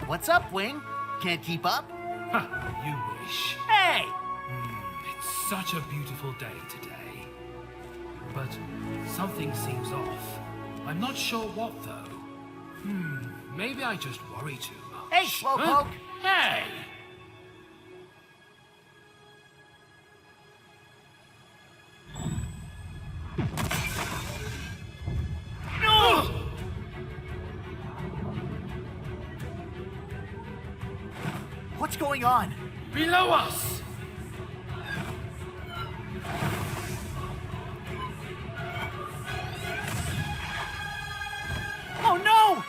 What's up, Wing? Can't keep up? You wish. Hey! It's such a beautiful day today. But something seems off. I'm not sure what, though. Maybe I just worry too much. Hey, Slowpoke! Hey! What's going on? Below us! Oh no!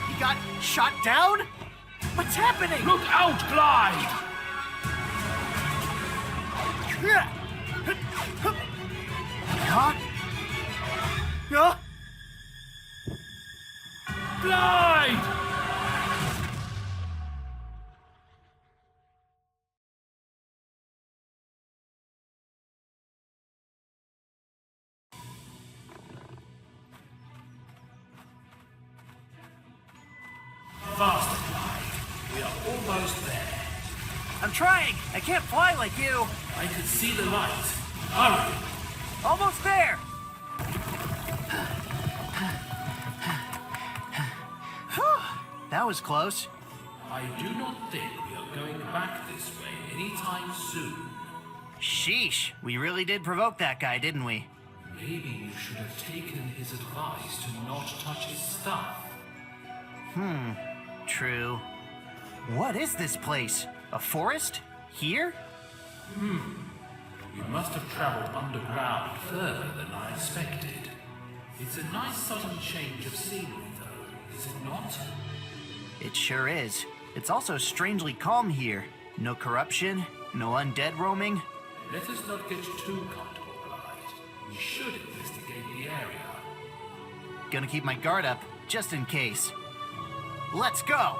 He got shot down? What's happening? Look out, Glyde! Huh? Huh? Glyde! Faster, Glyde. We are almost there. I'm trying! I can't fly like you! I can see the light. Hurry! Almost there! That was close. I do not think we are going back this way anytime soon. Sheesh, we really did provoke that guy, didn't we? Maybe you should have taken his advice to not touch his stuff. True. What is this place? A forest? Here? You must have traveled underground further than I expected. It's a nice sudden change of scenery, though, is it not? It sure is. It's also strangely calm here. No corruption, no undead roaming. Let us not get too comfortable, Glyde. We should investigate the area. Gonna keep my guard up, just in case. Let's go!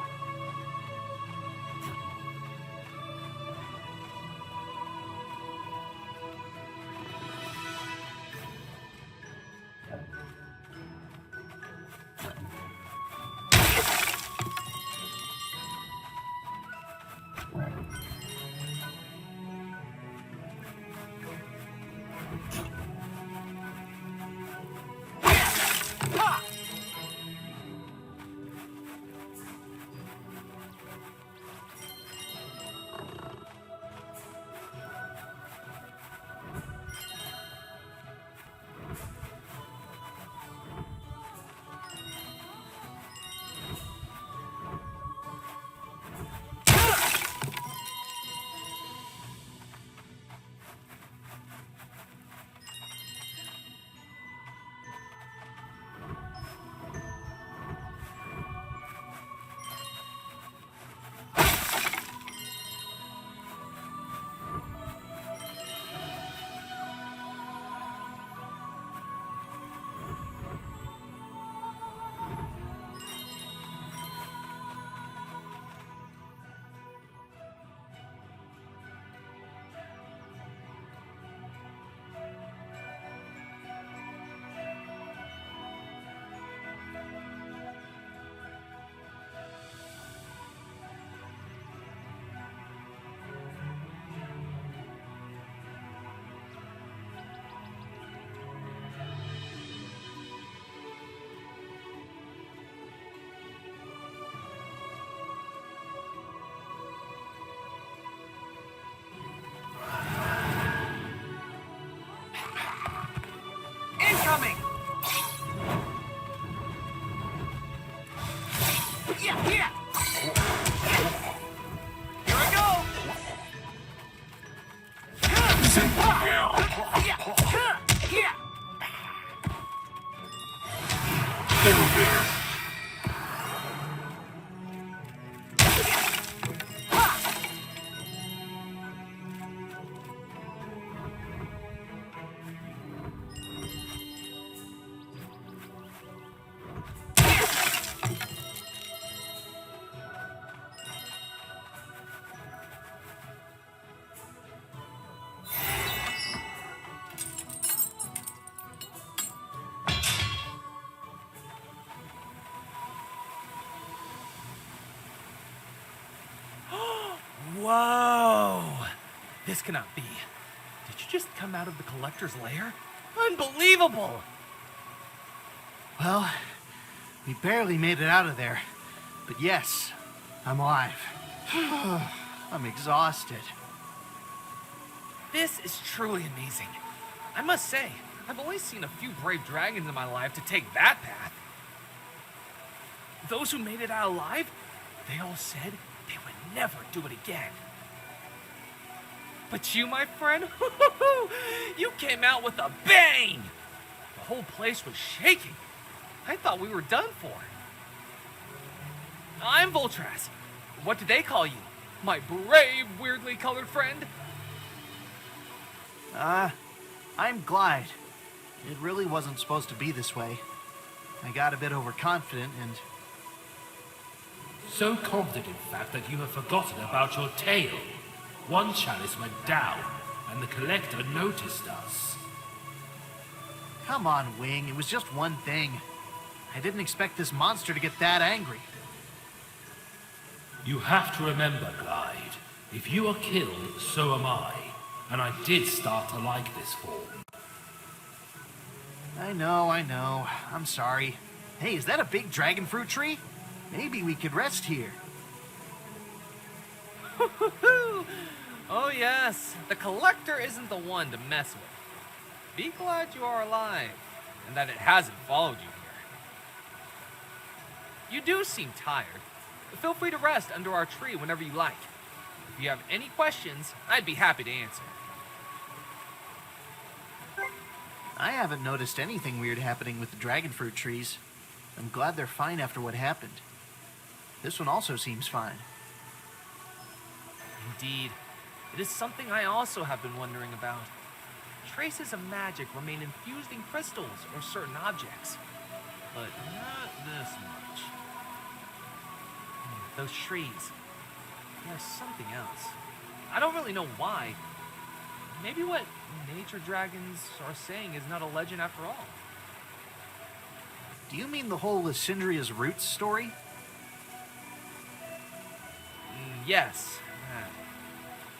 Incoming! Yeah, yeah! Here I go! Yeah! Whoa! This cannot be. Did you just come out of the collector's lair? Unbelievable! Well, we barely made it out of there. But yes, I'm alive. I'm exhausted. This is truly amazing. I must say, I've only seen a few brave dragons in my life to take that path. Those who made it out alive, they all said they would never do it again. But you, my friend, you came out with a bang! The whole place was shaking. I thought we were done for. I'm Voltraz. What do they call you? My brave, weirdly colored friend? I'm Glyde. It really wasn't supposed to be this way. I got a bit overconfident and... So confident, in fact, that you have forgotten about your tail. One chalice went down, and the collector noticed us. Come on, Wing. It was just one thing. I didn't expect this monster to get that angry. You have to remember, Glyde. If you are killed, so am I. And I did start to like this form. I know. I'm sorry. Hey, is that a big dragon fruit tree? Maybe we could rest here. Oh yes, the collector isn't the one to mess with. Be glad you are alive, and that it hasn't followed you here. You do seem tired. Feel free to rest under our tree whenever you like. If you have any questions, I'd be happy to answer. I haven't noticed anything weird happening with the dragon fruit trees. I'm glad they're fine after what happened. This one also seems fine. Indeed. It is something I also have been wondering about. Traces of magic remain infused in crystals or certain objects, but not this much. Those trees, there's something else. I don't really know why. Maybe what nature dragons are saying is not a legend after all. Do you mean the whole Lysindria's roots story? Yes.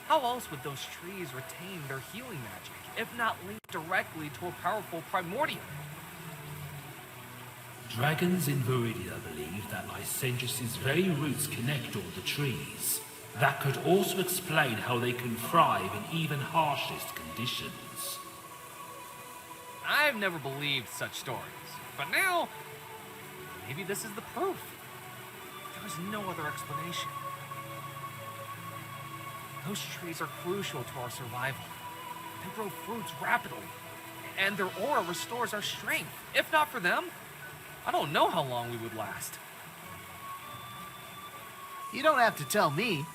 How else would those trees retain their healing magic, if not linked directly to a powerful Primordial? Dragons in Viridia believe that Lysandrius' very roots connect all the trees. That could also explain how they can thrive in even harshest conditions. I've never believed such stories, but now, maybe this is the proof. There is no other explanation. Those trees are crucial to our survival. They grow fruits rapidly, and their aura restores our strength. If not for them, I don't know how long we would last. You don't have to tell me.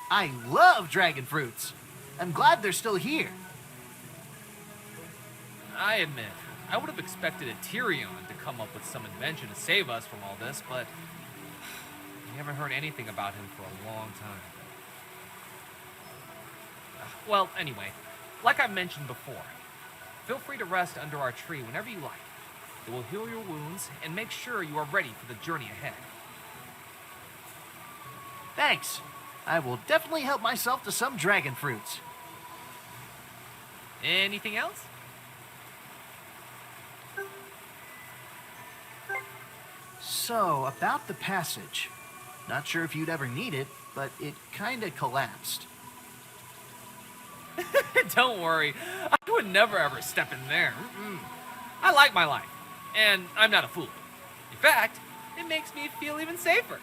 I love dragon fruits. I'm glad they're still here. I admit, I would have expected a Tyrion to come up with some invention to save us from all this, but we haven't heard anything about him for a long time. Well, anyway, like I mentioned before, feel free to rest under our tree whenever you like. It will heal your wounds and make sure you are ready for the journey ahead. Thanks. I will definitely help myself to some dragon fruits. Anything else? So, about the passage. Not sure if you'd ever need it, but it kinda collapsed. Don't worry, I would never ever step in there. I like my life, and I'm not a fool. In fact, it makes me feel even safer.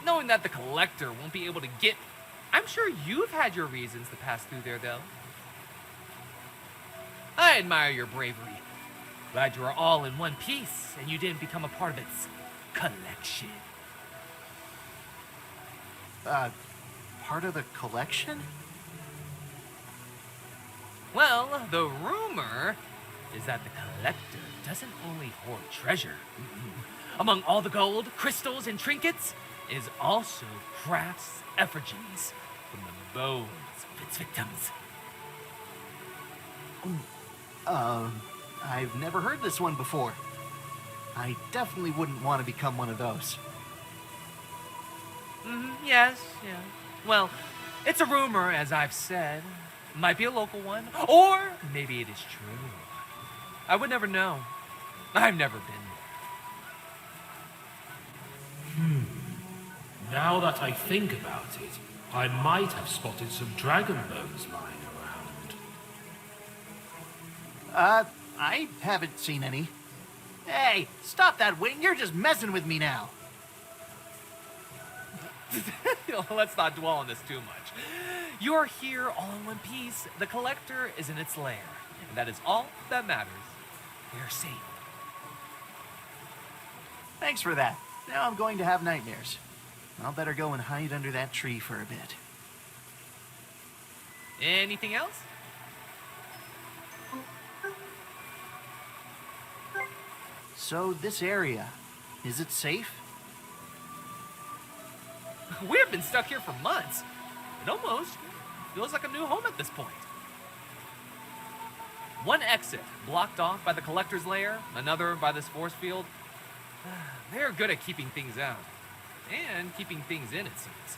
Knowing that the collector won't be able to get me. I'm sure you've had your reasons to pass through there, though. I admire your bravery. Glad you are all in one piece, and you didn't become a part of its collection. Part of the collection? Well, the rumor is that the collector doesn't only hoard treasure. Among all the gold, crystals, and trinkets is also crafts effigies from the bones of its victims. I've never heard this one before. I definitely wouldn't want to become one of those. Yes, yeah. Well, it's a rumor, as I've said. Might be a local one, or maybe it is true. I would never know. I've never been there. Now that I think about it, I might have spotted some dragon bones lying around. I haven't seen any. Hey, stop that, Wing. You're just messing with me now. Let's not dwell on this too much. You're here all in one piece. The collector is in its lair. And that is all that matters. We're safe. Thanks for that. Now I'm going to have nightmares. I'll better go and hide under that tree for a bit. Anything else? So, this area, is it safe? We have been stuck here for months. It almost feels like a new home at this point. One exit blocked off by the collector's lair, another by this force field. They're good at keeping things out. And keeping things in, it seems.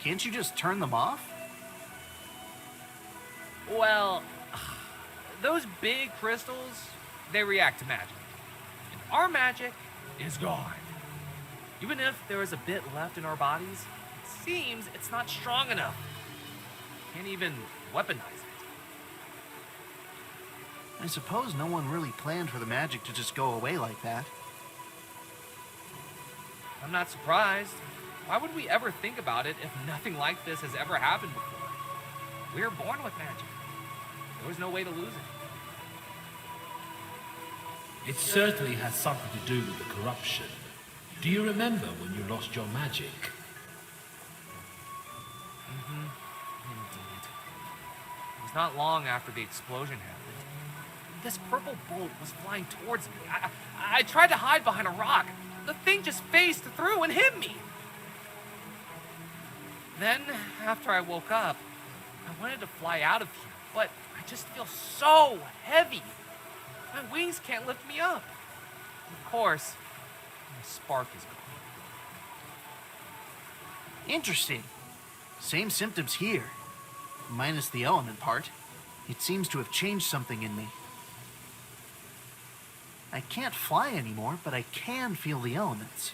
Can't you just turn them off? Well, those big crystals, they react to magic. And our magic is gone. Even if there is a bit left in our bodies, it seems it's not strong enough. Can't even weaponize it. I suppose no one really planned for the magic to just go away like that. I'm not surprised. Why would we ever think about it if nothing like this has ever happened before? We were born with magic. There was no way to lose it. It certainly has something to do with the corruption. Do you remember when you lost your magic? Indeed. It was not long after the explosion happened. This purple bolt was flying towards me. I tried to hide behind a rock. The thing just phased through and hit me. Then, after I woke up, I wanted to fly out of here, but I just feel so heavy. My wings can't lift me up. Of course, my spark is gone. Interesting. Same symptoms here. Minus the element part. It seems to have changed something in me. I can't fly anymore, but I can feel the elements.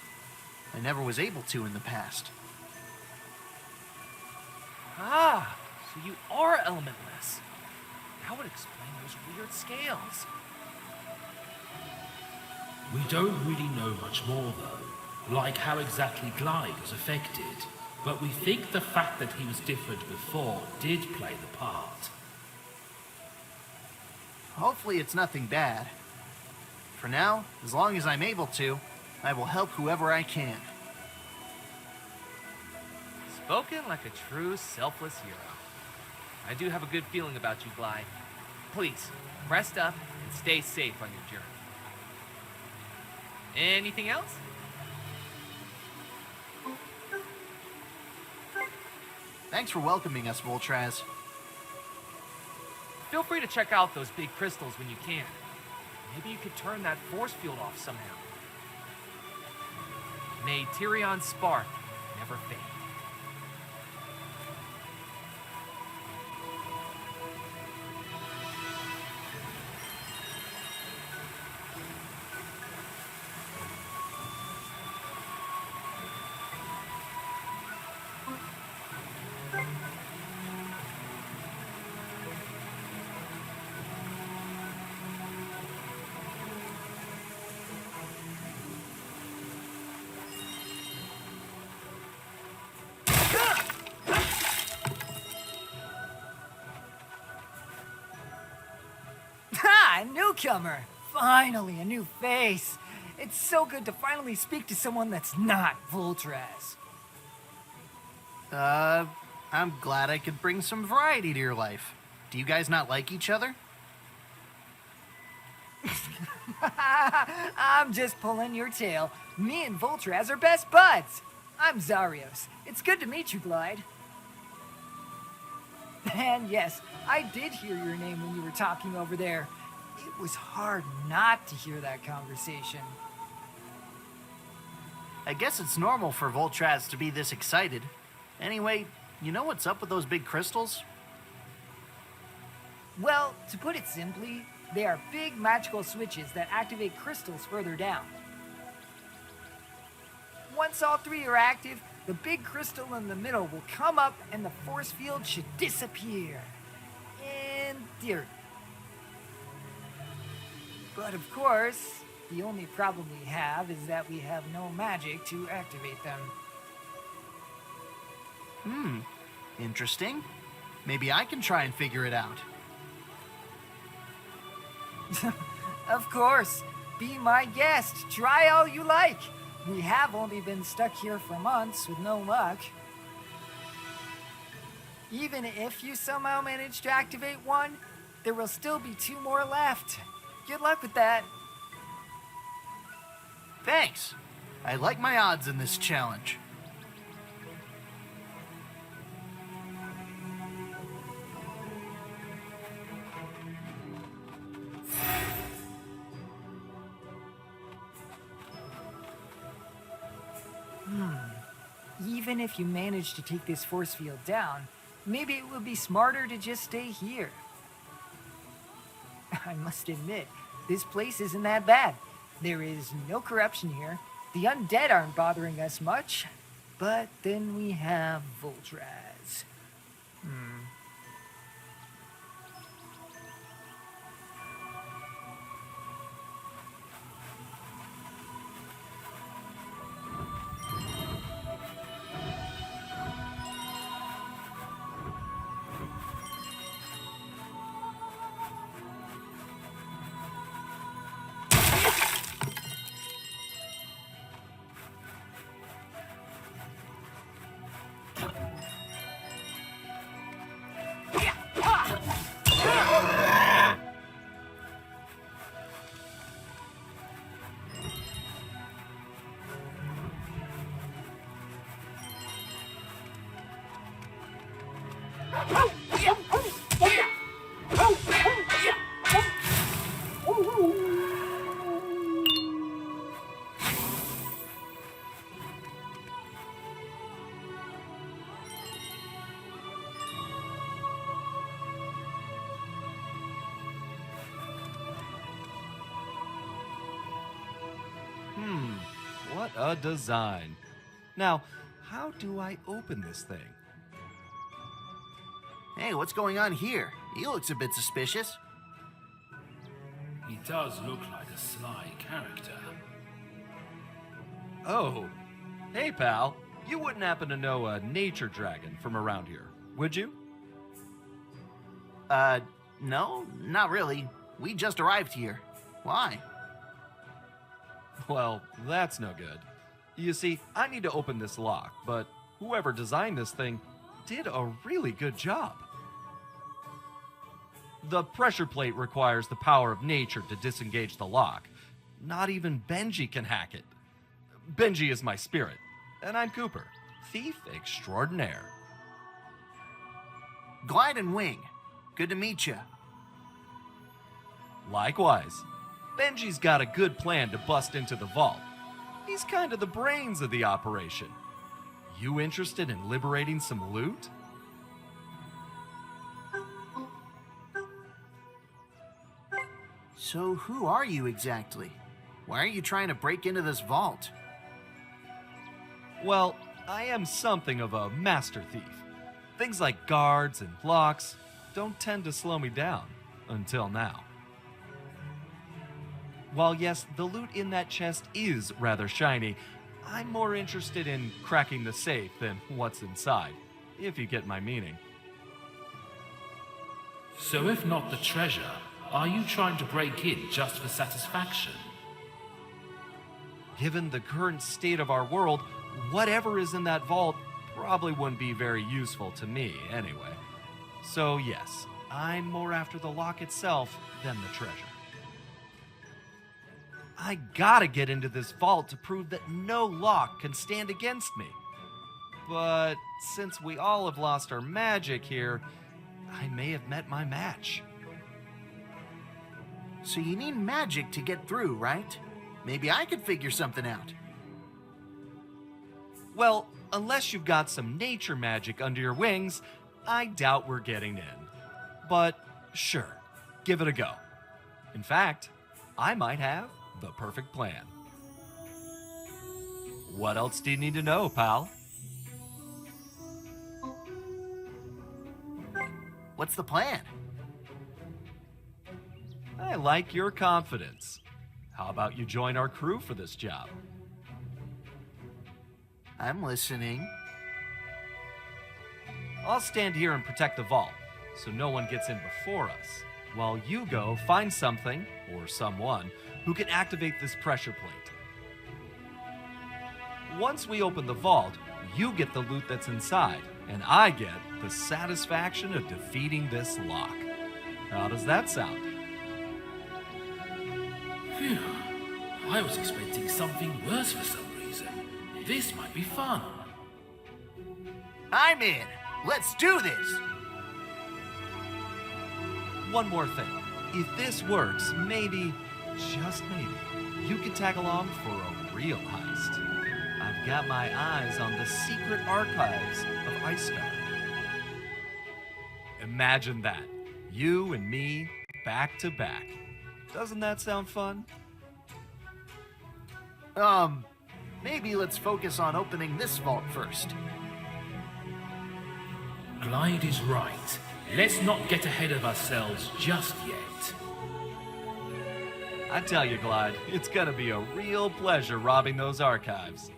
I never was able to in the past. Ah, so you are elementless. That would explain those weird scales. We don't really know much more though, like how exactly Glyde was affected. But we think the fact that he was different before did play the part. Hopefully it's nothing bad. For now, as long as I'm able to, I will help whoever I can. Spoken like a true selfless hero. I do have a good feeling about you, Glyde. Please, rest up and stay safe on your journey. Anything else? Thanks for welcoming us, Voltraz. Feel free to check out those big crystals when you can. Maybe you could turn that force field off somehow. May Tyrion's spark never fade. Ha! Newcomer! Finally, a new face. It's so good to finally speak to someone that's not Voltraz. I'm glad I could bring some variety to your life. Do you guys not like each other? I'm just pulling your tail. Me and Voltraz are best buds. I'm Zarios. It's good to meet you, Glyde. And yes, I did hear your name when you were talking over there. It was hard not to hear that conversation. I guess it's normal for Voltraz to be this excited. Anyway, you know what's up with those big crystals? Well, to put it simply, they are big magical switches that activate crystals further down. Once all three are active, the big crystal in the middle will come up and the force field should disappear. In theory. But of course, the only problem we have is that we have no magic to activate them. Interesting. Maybe I can try and figure it out. Of course, be my guest. Try all you like. We have only been stuck here for months with no luck. Even if you somehow manage to activate one, there will still be 2 more left. Good luck with that. Thanks. I like my odds in this challenge. Even if you manage to take this force field down, maybe it would be smarter to just stay here. I must admit, this place isn't that bad. There is no corruption here. The undead aren't bothering us much. But then we have Voltraz. What a design. Now, how do I open this thing? Hey, what's going on here? He looks a bit suspicious. He does look like a sly character. Oh, hey pal. You wouldn't happen to know a nature dragon from around here, would you? No, not really. We just arrived here. Why? Well, that's no good. You see, I need to open this lock, but whoever designed this thing did a really good job. The pressure plate requires the power of nature to disengage the lock. Not even Benji can hack it. Benji is my spirit, and I'm Cooper, thief extraordinaire. Glyde and Wing. Good to meet you. Likewise, Benji's got a good plan to bust into the vault. He's kind of the brains of the operation. You interested in liberating some loot? So who are you exactly? Why are you trying to break into this vault? Well, I am something of a master thief. Things like guards and locks don't tend to slow me down, until now. While yes, the loot in that chest is rather shiny, I'm more interested in cracking the safe than what's inside, if you get my meaning. So if not the treasure, are you trying to break in just for satisfaction? Given the current state of our world, whatever is in that vault probably wouldn't be very useful to me anyway. So yes, I'm more after the lock itself than the treasure. I gotta get into this vault to prove that no lock can stand against me. But since we all have lost our magic here, I may have met my match. So you need magic to get through, right? Maybe I could figure something out. Well, unless you've got some nature magic under your wings, I doubt we're getting in. But sure, give it a go. In fact, I might have the perfect plan. What else do you need to know, pal? What's the plan? I like your confidence. How about you join our crew for this job? I'm listening. I'll stand here and protect the vault, so no one gets in before us, while you go find something, or someone, who can activate this pressure plate. Once we open the vault, you get the loot that's inside, and I get the satisfaction of defeating this lock. How does that sound? Phew. I was expecting something worse for some reason. This might be fun. I'm in. Let's do this. One more thing. If this works, maybe, just maybe, you can tag along for a real heist. I've got my eyes on the secret archives of Icegard. Imagine that. You and me, back to back. Doesn't that sound fun? Maybe let's focus on opening this vault first. Glyde is right. Let's not get ahead of ourselves just yet. I tell you, Glyde, it's gonna be a real pleasure robbing those archives.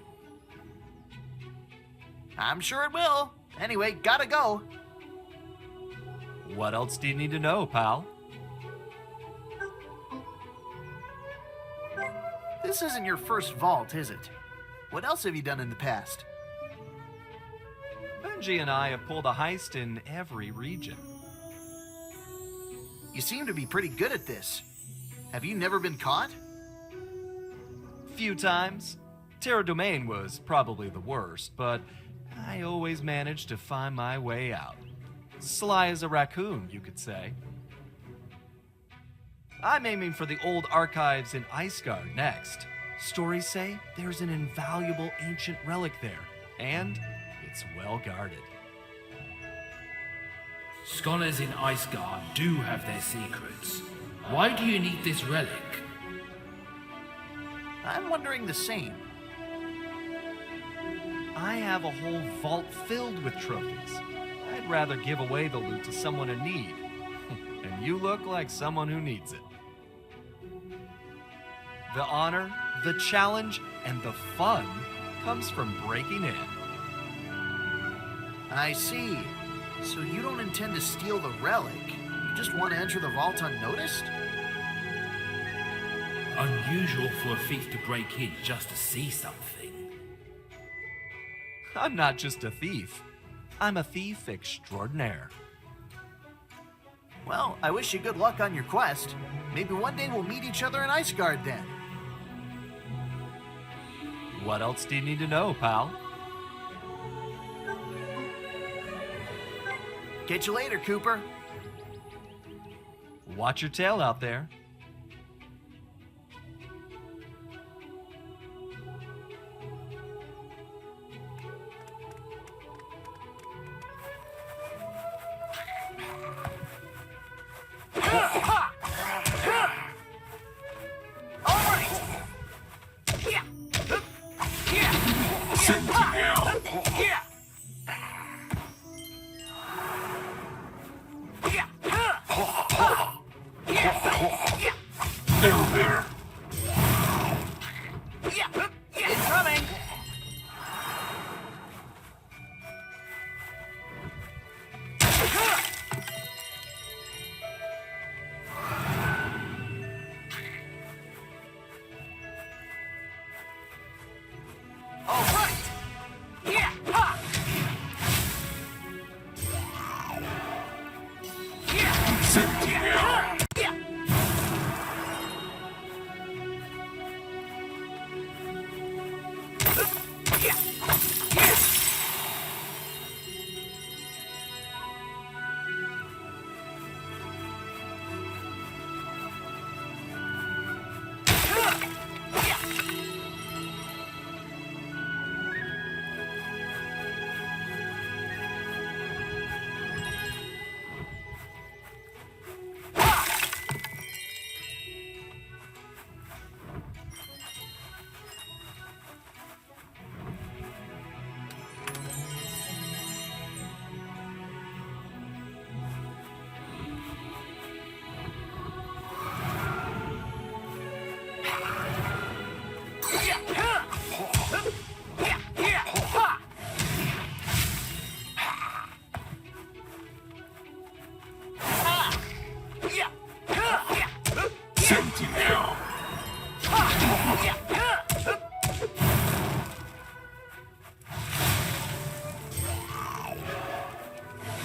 I'm sure it will. Anyway, gotta go. What else do you need to know, pal? This isn't your first vault, is it? What else have you done in the past? Benji and I have pulled a heist in every region. You seem to be pretty good at this. Have you never been caught? Few times. Terra Domain was probably the worst, but I always managed to find my way out. Sly as a raccoon, you could say. I'm aiming for the old archives in Icegard next. Stories say there's an invaluable ancient relic there, and it's well guarded. Scholars in Icegard do have their secrets. Why do you need this relic? I'm wondering the same. I have a whole vault filled with trophies. I'd rather give away the loot to someone in need. And you look like someone who needs it. The honor, the challenge, and the fun comes from breaking in. I see. So you don't intend to steal the relic? You just want to enter the vault unnoticed? Unusual for a thief to break in just to see something. I'm not just a thief. I'm a thief extraordinaire. Well, I wish you good luck on your quest. Maybe one day we'll meet each other in Icegard then. What else do you need to know, pal? Catch you later, Cooper. Watch your tail out there. Incoming! All right! Yeah! Ha!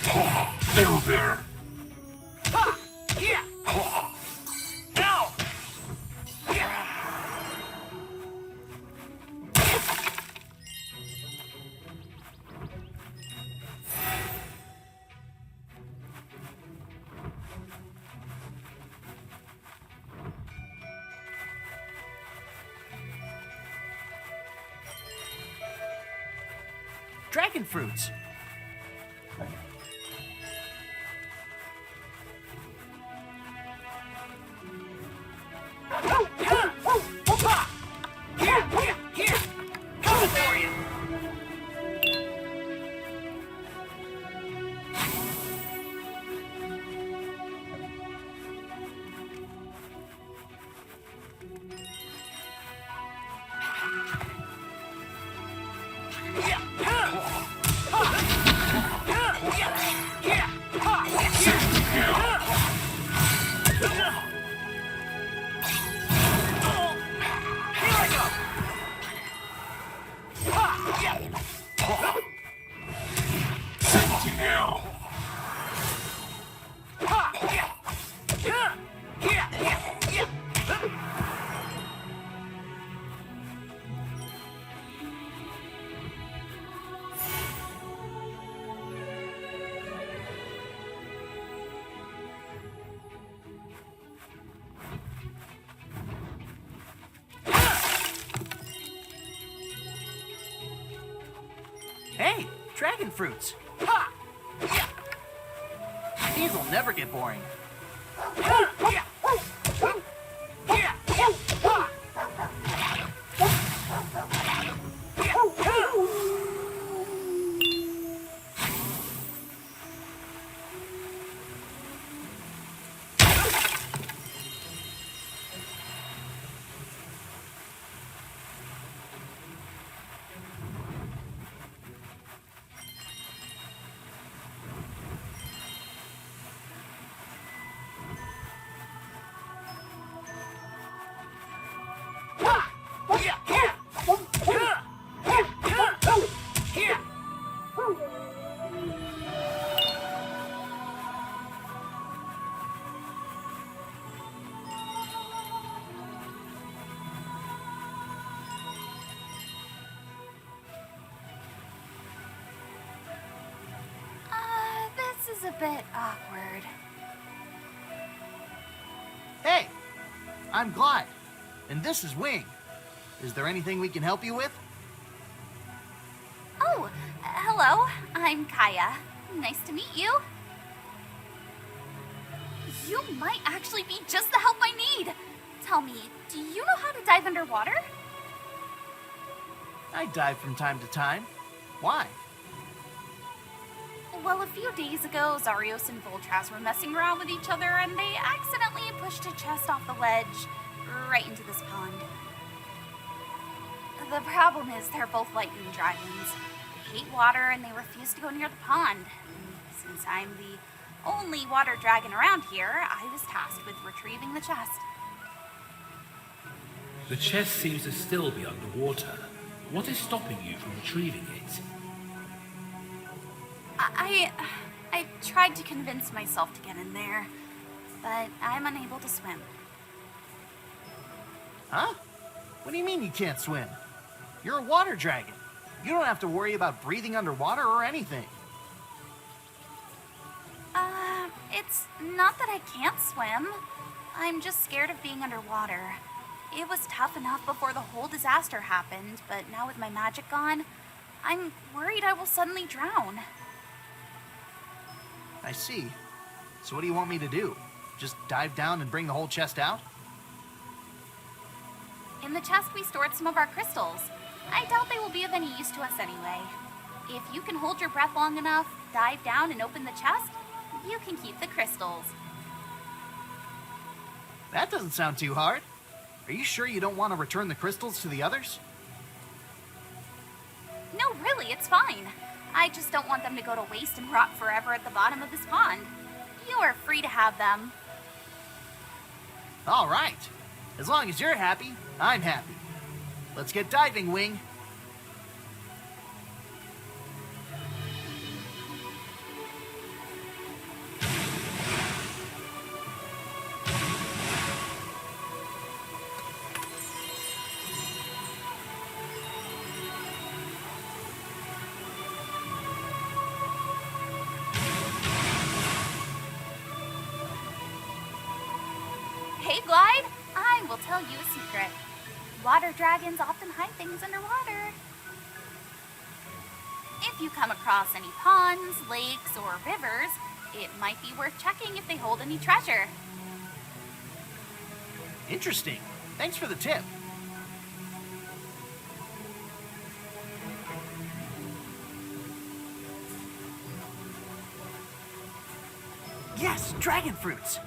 Down there! Dragon fruits. Coming for you. Sentinel! Hey, dragon fruits. These will never get boring. This is a bit awkward. Hey, I'm Glyde, and this is Wing. Is there anything we can help you with? Oh, hello. I'm Kaya. Nice to meet you. You might actually be just the help I need. Tell me, do you know how to dive underwater? I dive from time to time. Why? Well, a few days ago, Zarios and Voltraz were messing around with each other, and they accidentally pushed a chest off the ledge right into this pond. The problem is they're both lightning dragons. They hate water, and they refuse to go near the pond. And since I'm the only water dragon around here, I was tasked with retrieving the chest. The chest seems to still be underwater. What is stopping you from retrieving it? I tried to convince myself to get in there, but I'm unable to swim. Huh? What do you mean you can't swim? You're a water dragon. You don't have to worry about breathing underwater or anything. It's not that I can't swim. I'm just scared of being underwater. It was tough enough before the whole disaster happened, but now with my magic gone, I'm worried I will suddenly drown. I see. So what do you want me to do? Just dive down and bring the whole chest out? In the chest, we stored some of our crystals. I doubt they will be of any use to us anyway. If you can hold your breath long enough, dive down and open the chest, you can keep the crystals. That doesn't sound too hard. Are you sure you don't want to return the crystals to the others? No, really, it's fine. I just don't want them to go to waste and rot forever at the bottom of this pond. You are free to have them. All right. As long as you're happy, I'm happy. Let's get diving, Wing. tell you a secret. Water dragons often hide things underwater. If you come across any ponds, lakes, or rivers, it might be worth checking if they hold any treasure. Interesting. Thanks for the tip. Yes, dragon fruits.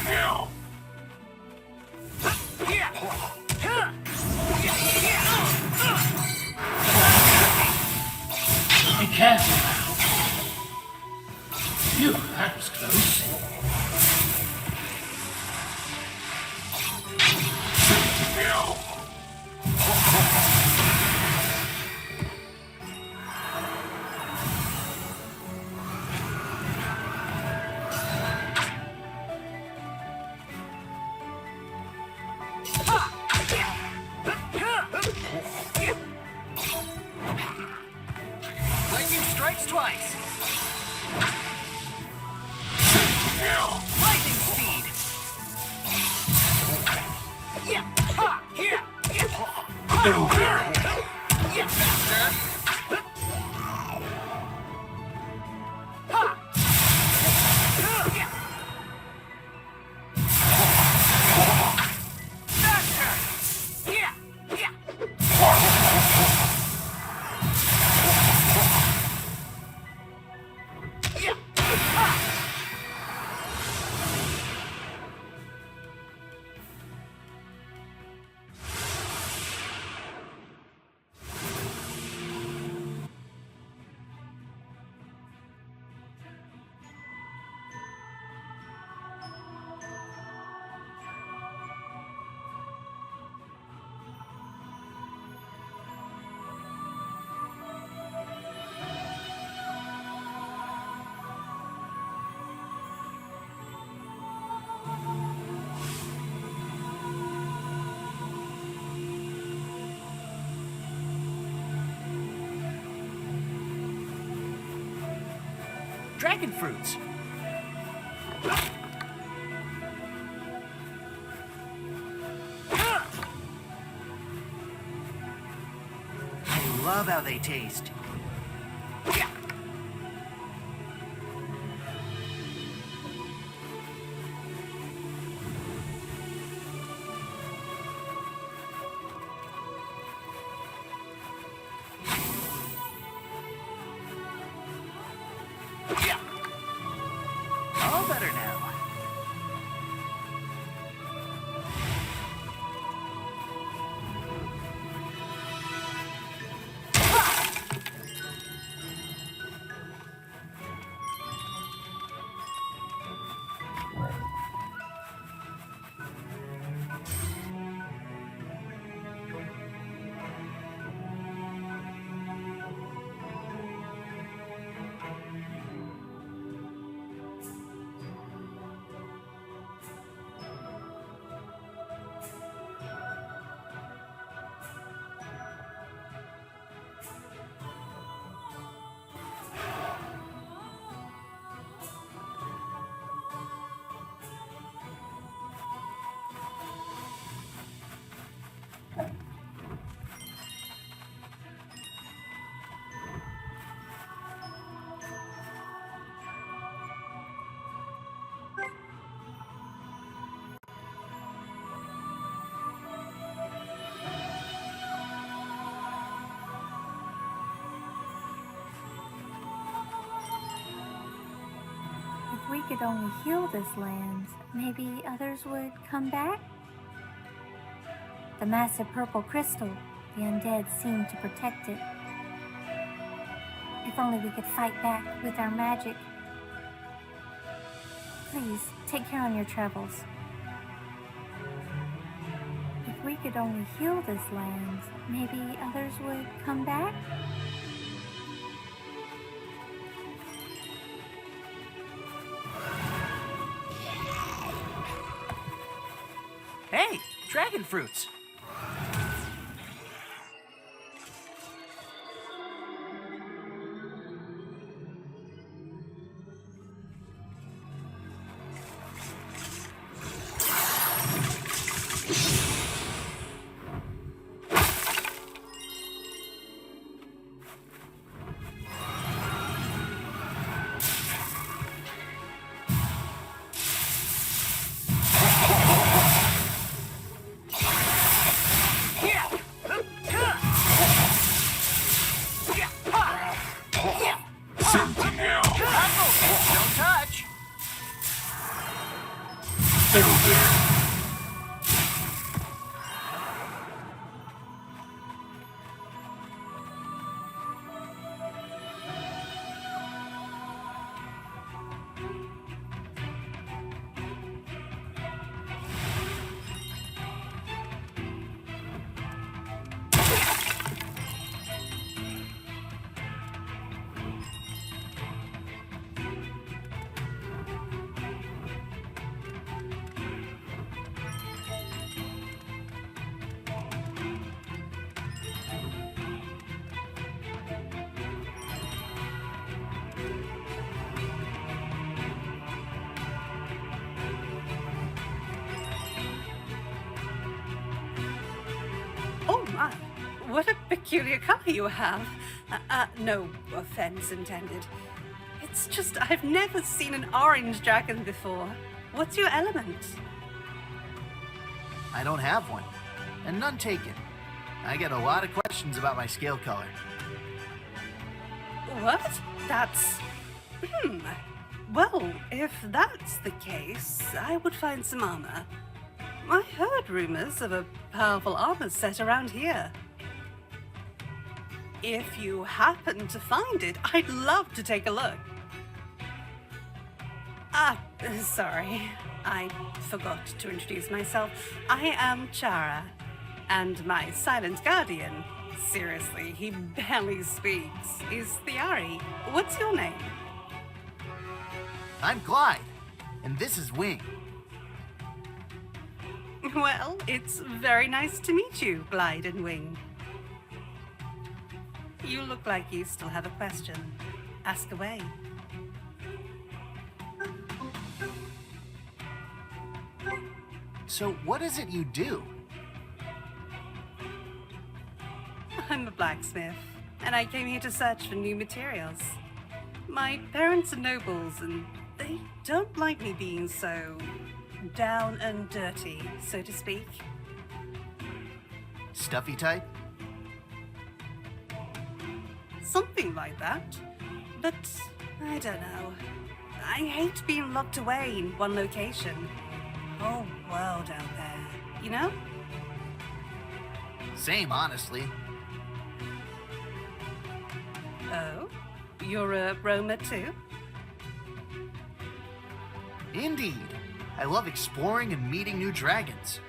Now. Be careful now. Phew, that was close. Now. Lightning strikes twice. Now. Lightning speed. Yeah. Ha. Here. Over. Yeah. Faster. Ha. Yeah. Faster. Yeah. Yeah. Yeah. Ha. Dragon fruits. I love how they taste. Yeah. Yeah. All better now. could only heal this land, maybe others would come back? The massive purple crystal, the undead seem to protect it. If only we could fight back with our magic. Please, take care on your travels. If we could only heal this land, maybe others would come back? Hey, dragon fruits! Sentinel. Don't touch! Elder. Oh my, what a peculiar color you have. No offense intended. It's just I've never seen an orange dragon before. What's your element? I don't have one, and none taken. I get a lot of questions about my scale color. What? That's... Well, if that's the case, I would find some armor. I heard rumors of a powerful armor set around here. If you happen to find it, I'd love to take a look. Sorry. I forgot to introduce myself. I am Chara, and my silent guardian, seriously, he barely speaks, is Thiari. What's your name? I'm Glyde, and this is Wing. Well, it's very nice to meet you, Glyde and Wing. You look like you still have a question. Ask away. So what is it you do? I'm a blacksmith, and I came here to search for new materials. My parents are nobles, and they don't like me being so down and dirty, so to speak. Stuffy type? Something like that. But I don't know. I hate being locked away in one location. Whole world out there, you know? Same, honestly. Oh? You're a roamer too? Indeed. I love exploring and meeting new dragons.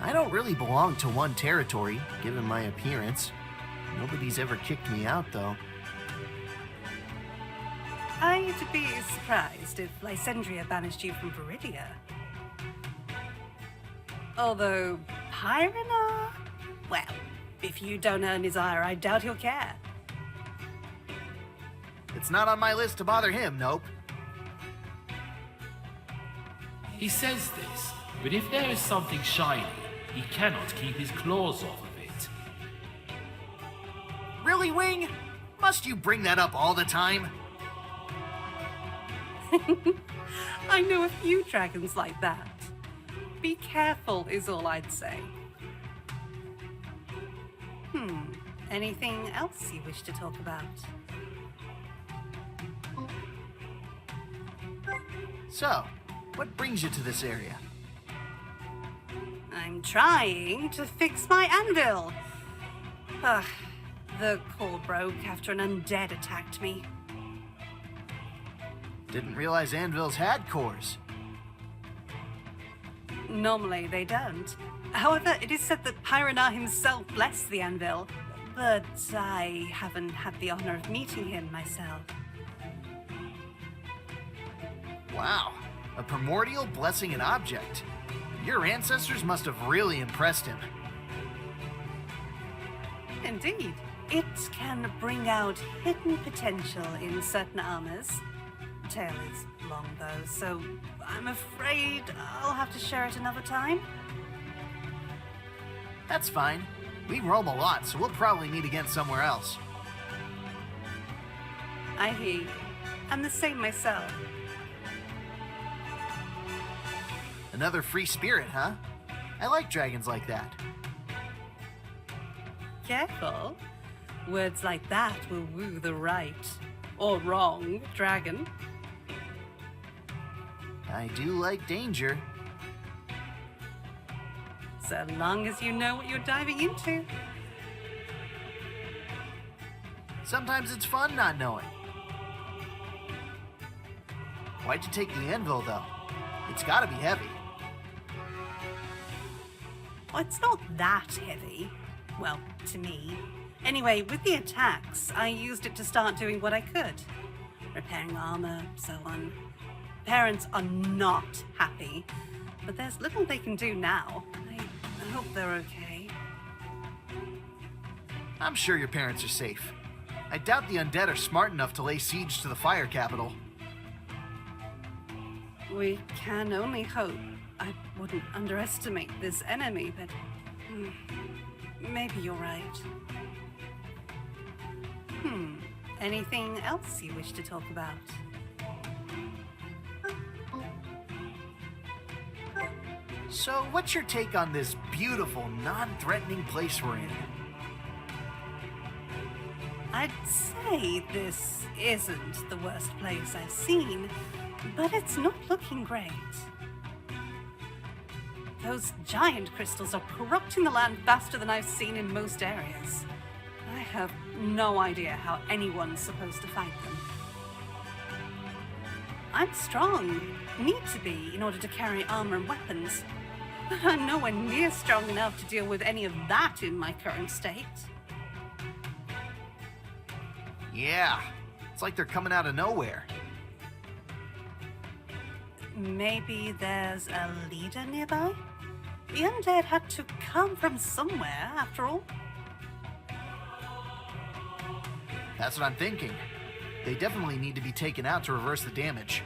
I don't really belong to one territory, given my appearance. Nobody's ever kicked me out, though. I'd be surprised if Lysandria banished you from Viridia. Although, Pyrena? Well, if you don't earn his ire, I doubt he'll care. It's not on my list to bother him, nope. He says this, but if there is something shiny, he cannot keep his claws off of it. Really, Wing? Must you bring that up all the time? I know a few dragons like that. Be careful is all I'd say. Anything else you wish to talk about? So, what brings you to this area? I'm trying to fix my anvil. Ugh, the core broke after an undead attacked me. Didn't realize anvils had cores. Normally they don't. However, it is said that Pyronar himself blessed the anvil, but I haven't had the honor of meeting him myself. Wow, a primordial blessing an object. Your ancestors must have really impressed him. Indeed, it can bring out hidden potential in certain armors. Tail is long though, so I'm afraid I'll have to share it another time. That's fine. We roam a lot, so we'll probably meet again somewhere else. I hear you. I'm the same myself. Another free spirit, huh? I like dragons like that. Careful. Words like that will woo the right, or wrong, dragon. I do like danger. So long as you know what you're diving into. Sometimes it's fun not knowing. Why'd you take the anvil, though? It's gotta be heavy. Well, it's not that heavy. Well, to me. Anyway, with the attacks, I used it to start doing what I could. Repairing armor, so on. Parents are not happy, but there's little they can do now. I hope they're okay. I'm sure your parents are safe. I doubt the undead are smart enough to lay siege to the fire capital. We can only hope. I wouldn't underestimate this enemy, but maybe you're right. Anything else you wish to talk about? So, what's your take on this beautiful, non-threatening place we're in? I'd say this isn't the worst place I've seen, but it's not looking great. Those giant crystals are corrupting the land faster than I've seen in most areas. I have no idea how anyone's supposed to fight them. I'm strong, need to be in order to carry armor and weapons, but I'm nowhere near strong enough to deal with any of that in my current state. Yeah, it's like they're coming out of nowhere. Maybe there's a leader nearby? The undead had to come from somewhere, after all. That's what I'm thinking. They definitely need to be taken out to reverse the damage.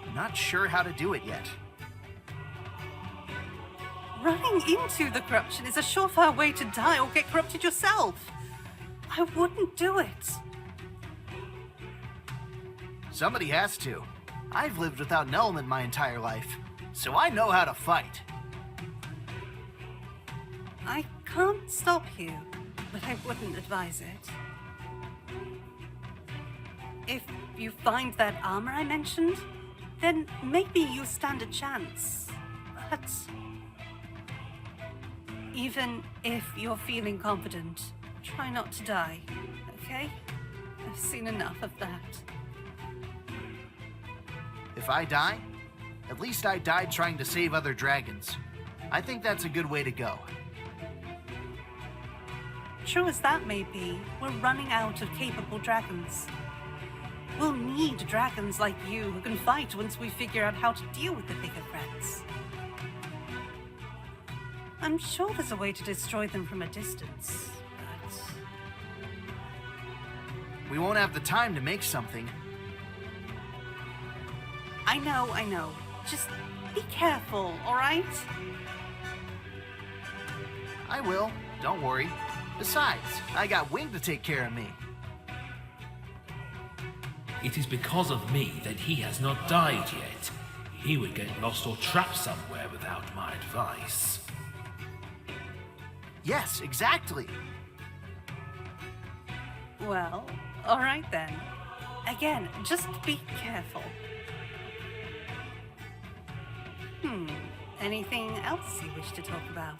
I'm not sure how to do it yet. Running into the corruption is a surefire way to die or get corrupted yourself. I wouldn't do it. Somebody has to. I've lived without an element my entire life, so I know how to fight. I can't stop you, but I wouldn't advise it. If you find that armor I mentioned, then maybe you stand a chance. But even if you're feeling confident, try not to die, okay? I've seen enough of that. If I die, at least I died trying to save other dragons. I think that's a good way to go. True as that may be, we're running out of capable dragons. We'll need dragons like you who can fight once we figure out how to deal with the bigger threats. I'm sure there's a way to destroy them from a distance, but... We won't have the time to make something. I know. Just be careful, alright? I will, don't worry. Besides, I got Wing to take care of me. It is because of me that he has not died yet. He would get lost or trapped somewhere without my advice. Yes, exactly. Well, alright then. Again, just be careful. Anything else you wish to talk about?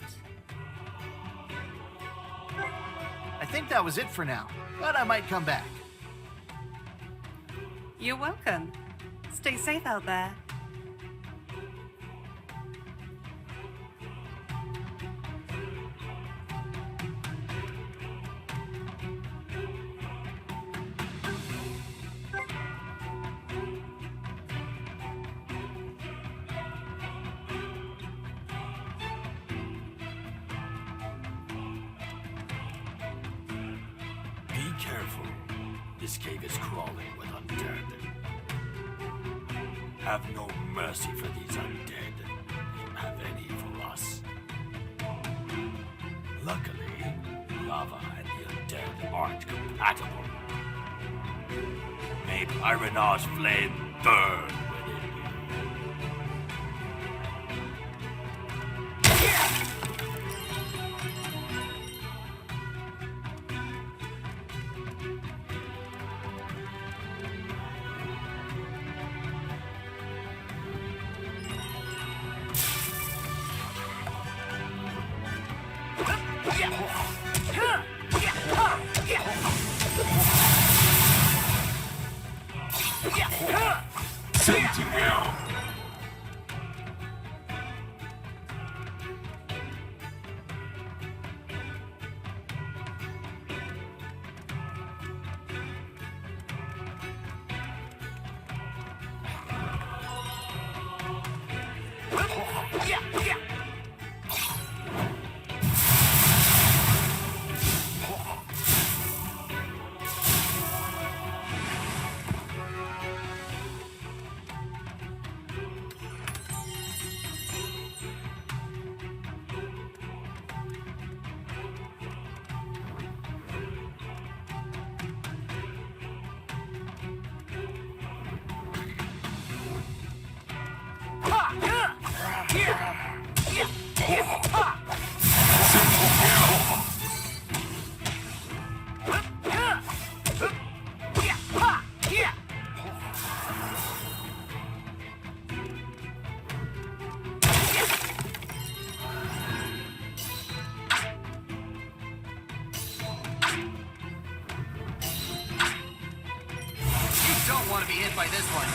I think that was it for now, but I might come back. You're welcome. Stay safe out there. Be careful. This cave is crawling with undead. Have no mercy for these undead. They don't have any for us. Luckily, lava and the undead aren't compatible. May Pyronar's flame burn within you. Sentinel! Don't want to be hit by this one.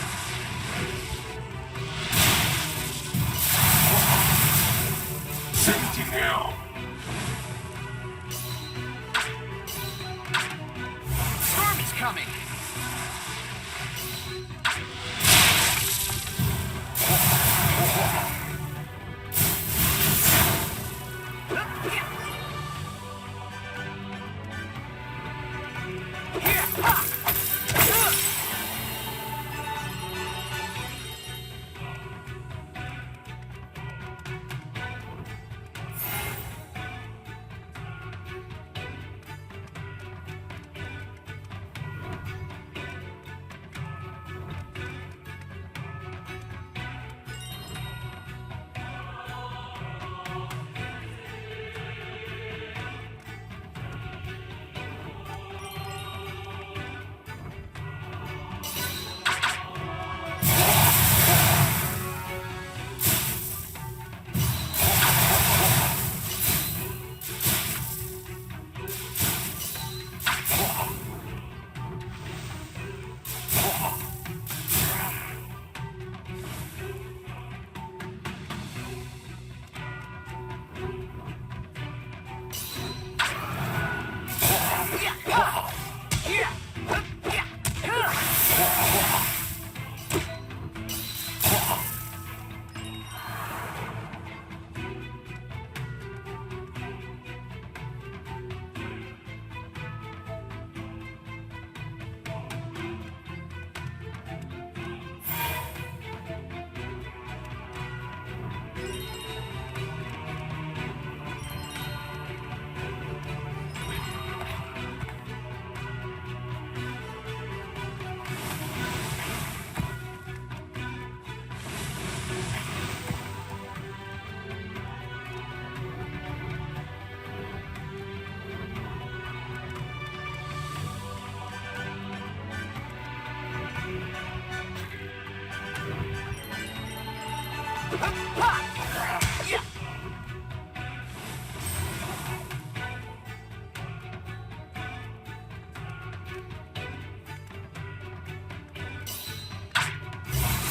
Sentinel! Storm is coming.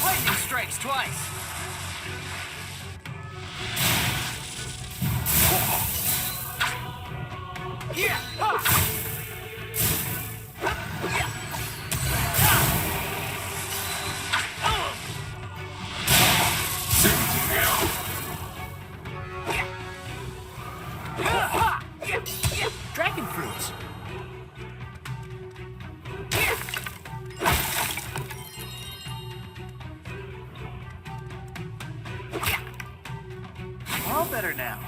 Lightning strikes twice. Yeah. Dragon fruits. All better now.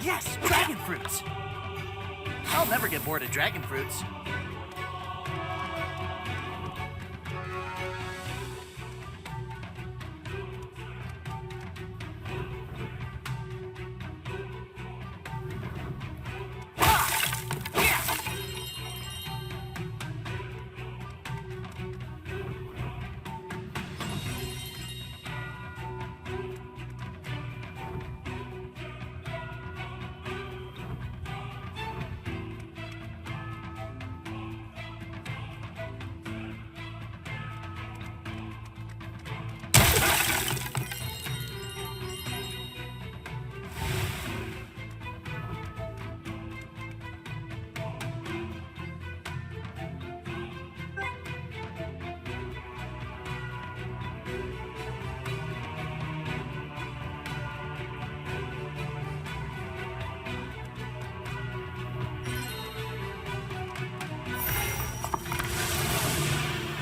Yes, dragon fruits. I'll never get bored of dragon fruits.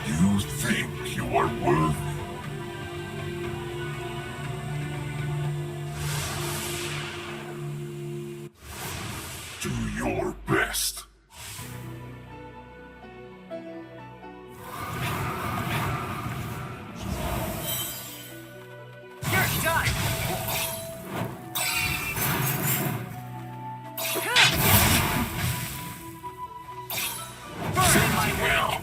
You think you are worthy? Do your best. You're done. Burn in my way.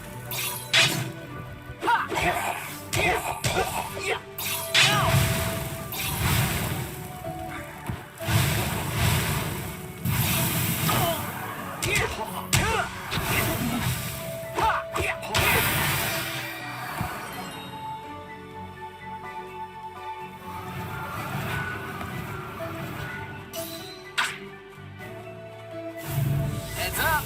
Heads up.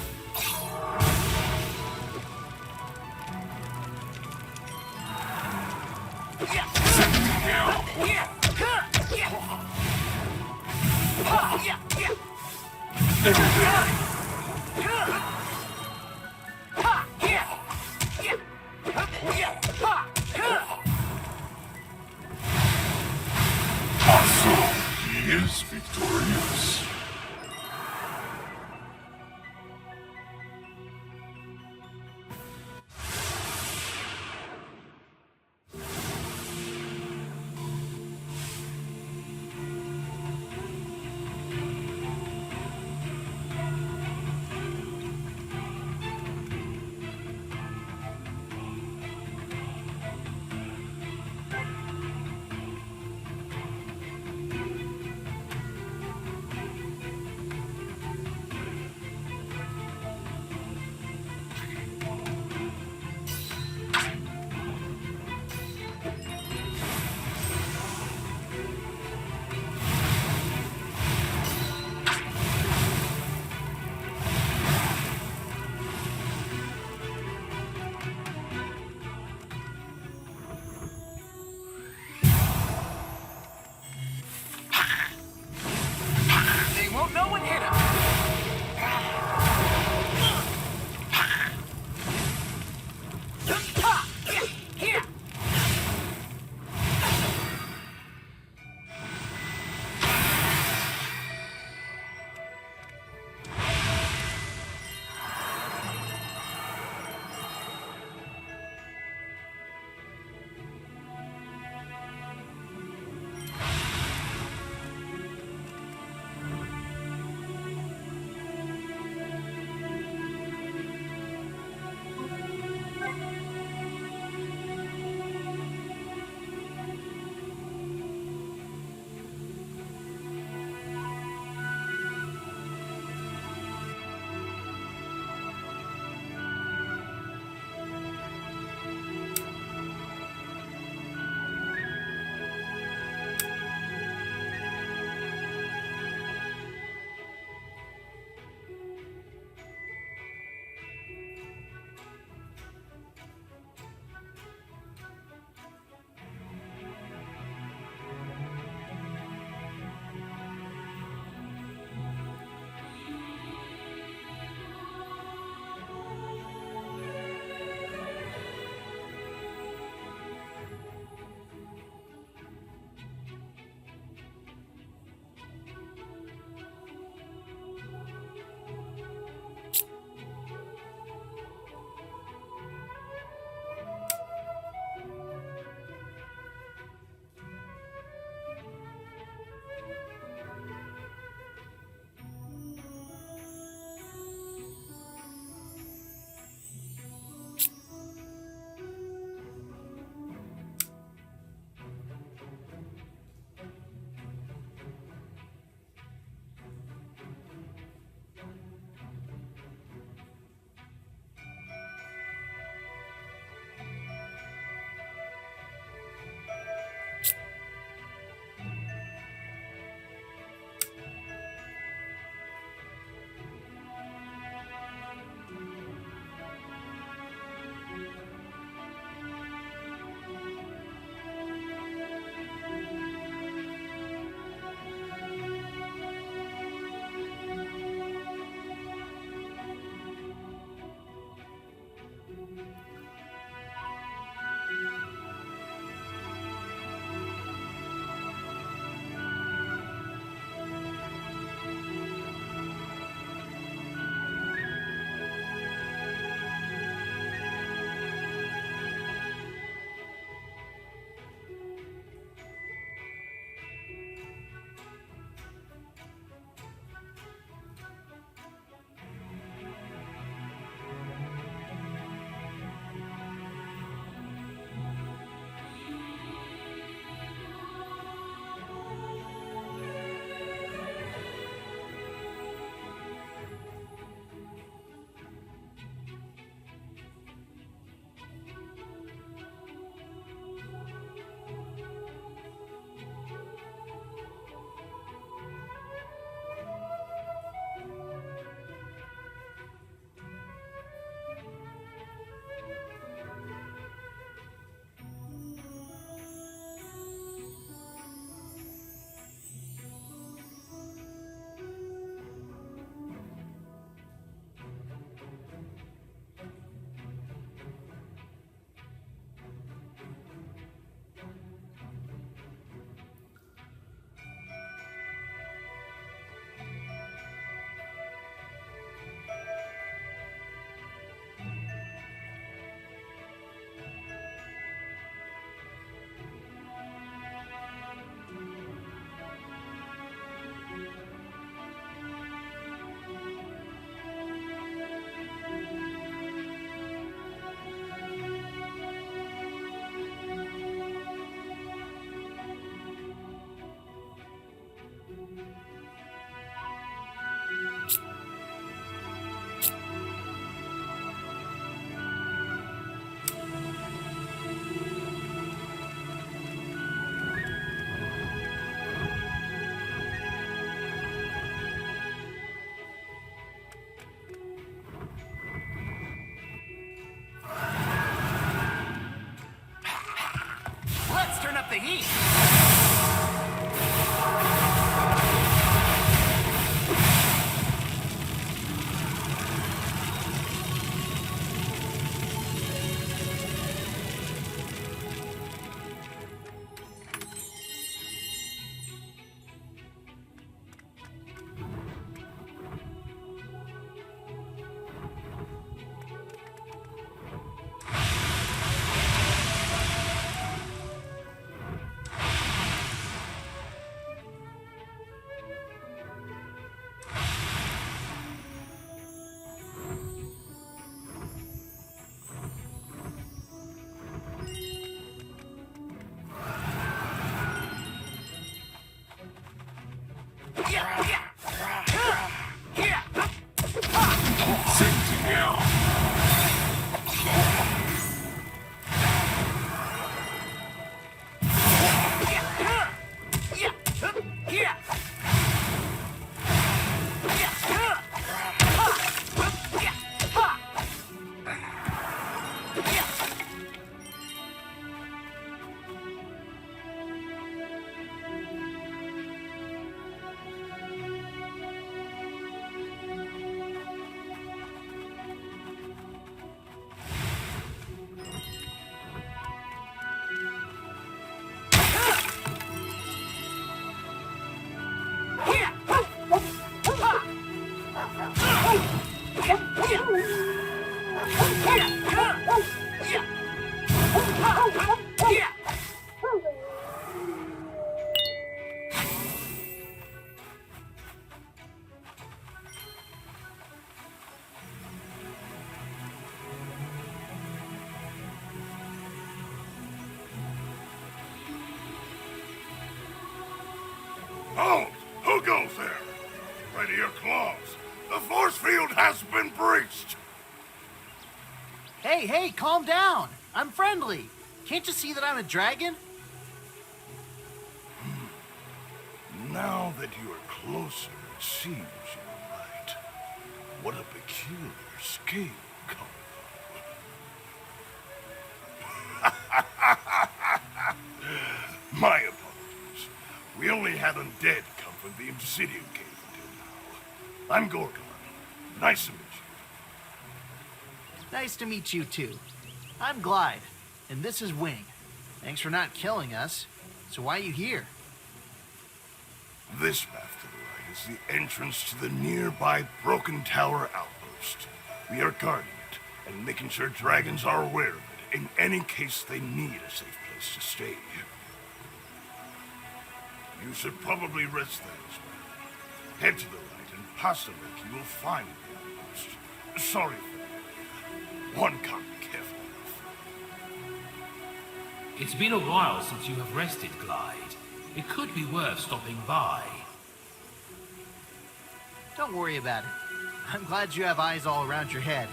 He is victorious. the heat. Halt! Who goes there? Ready your claws. The force field has been breached. Hey, calm down. I'm friendly. Can't you see that I'm a dragon? Now that you are closer, it seems you're right. What a peculiar scale combo. My apologies. We only had undead come from the Obsidian Cave until now. I'm Gorgon. Nice to meet you. Nice to meet you too. I'm Glyde, and this is Wing. Thanks for not killing us. So why are you here? This path to the right is the entrance to the nearby Broken Tower outpost. We are guarding it and making sure dragons are aware of it in any case they need a safe place to stay. You should probably rest there as well. Head to the right and past the lake you will find the outpost. Sorry for the delay. One can't be careful enough. It's been a while since you have rested, Glyde. It could be worth stopping by. Don't worry about it. I'm glad you have eyes all around your head.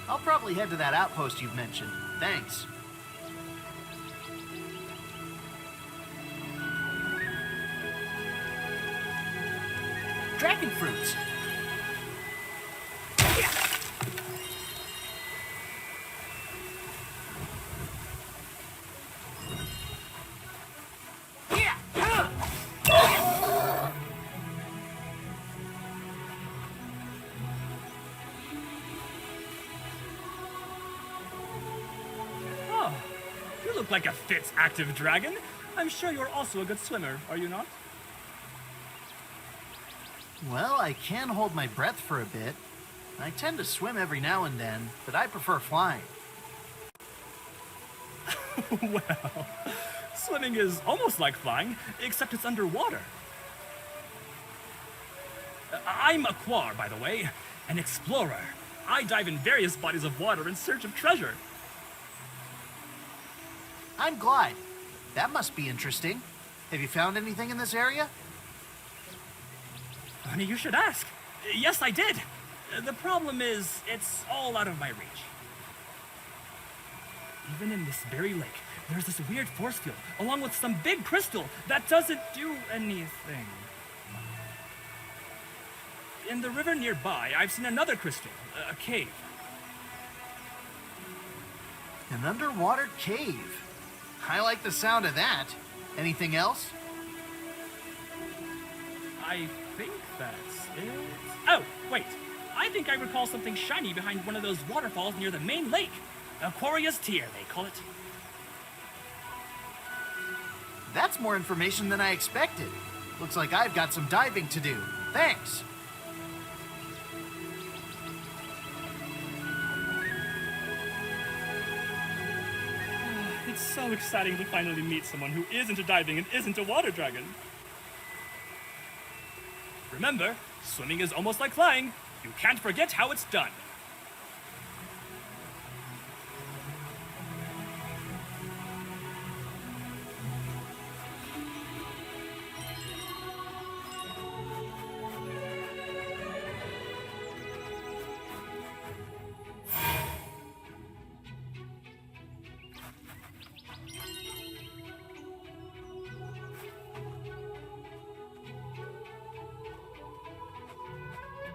I'll probably head to that outpost you've mentioned. Thanks. Dragon fruits. Oh, you look like a fit, active dragon. I'm sure you're also a good swimmer, are you not? Well, I can hold my breath for a bit. I tend to swim every now and then, but I prefer flying. Well, swimming is almost like flying, except it's underwater. I'm a Quar, by the way, an explorer. I dive in various bodies of water in search of treasure. I'm Glyde. That must be interesting. Have you found anything in this area? Funny you should ask. Yes, I did. The problem is, it's all out of my reach. Even in this very lake, there's this weird force field, along with some big crystal that doesn't do anything. In the river nearby, I've seen another crystal, a cave. An underwater cave. I like the sound of that. Anything else? I think that's it. Oh, wait. I think I recall something shiny behind one of those waterfalls near the main lake. Aquarius Tier, they call it. That's more information than I expected. Looks like I've got some diving to do. Thanks. It's so exciting to finally meet someone who is into diving and isn't a water dragon. Remember, swimming is almost like flying. You can't forget how it's done.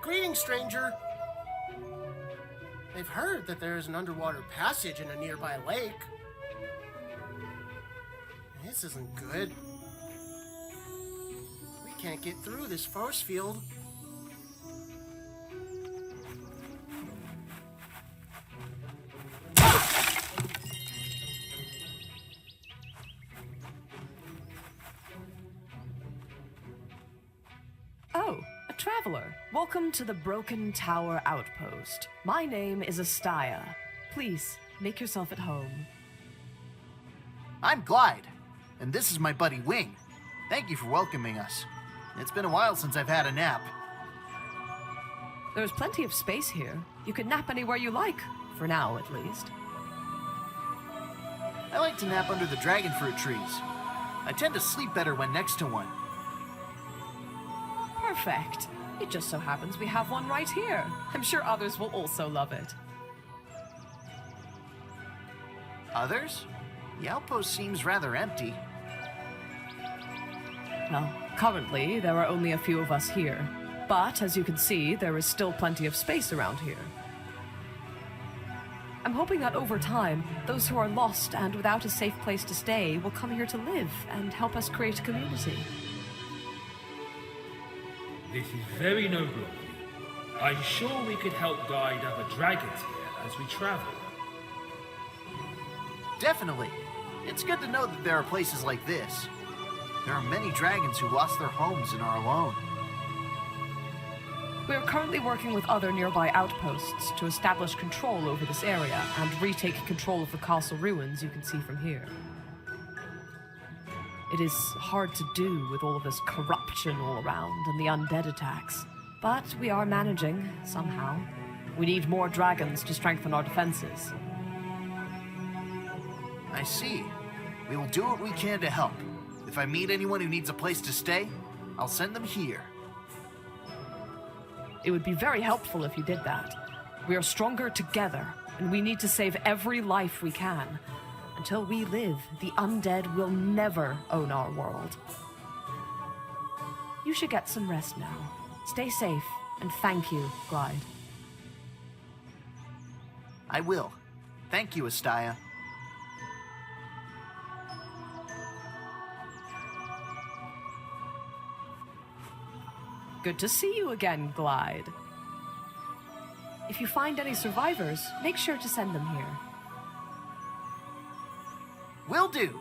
Greetings, stranger. I've heard that there is an underwater passage in a nearby lake. This isn't good. We can't get through this force field. Oh, a traveler. Welcome to the Broken Tower Outpost. My name is Astaya. Please, make yourself at home. I'm Glyde, and this is my buddy Wing. Thank you for welcoming us. It's been a while since I've had a nap. There's plenty of space here. You can nap anywhere you like, for now at least. I like to nap under the dragon fruit trees. I tend to sleep better when next to one. Perfect. It just so happens we have one right here. I'm sure others will also love it. Others? The outpost seems rather empty. Well, currently, there are only a few of us here. But, as you can see, there is still plenty of space around here. I'm hoping that over time, those who are lost and without a safe place to stay will come here to live and help us create a community. This is very noble of you. I'm sure we could help guide other dragons here as we travel. Definitely. It's good to know that there are places like this. There are many dragons who lost their homes and are alone. We are currently working with other nearby outposts to establish control over this area and retake control of the castle ruins you can see from here. It is hard to do with all of this corruption all around and the undead attacks, but we are managing, somehow. We need more dragons to strengthen our defenses. I see. We will do what we can to help. If I meet anyone who needs a place to stay, I'll send them here. It would be very helpful if you did that. We are stronger together, and we need to save every life we can. Until we live, the undead will never own our world. You should get some rest now. Stay safe, and thank you, Glyde. I will. Thank you, Astaya. Good to see you again, Glyde. If you find any survivors, make sure to send them here. Will do.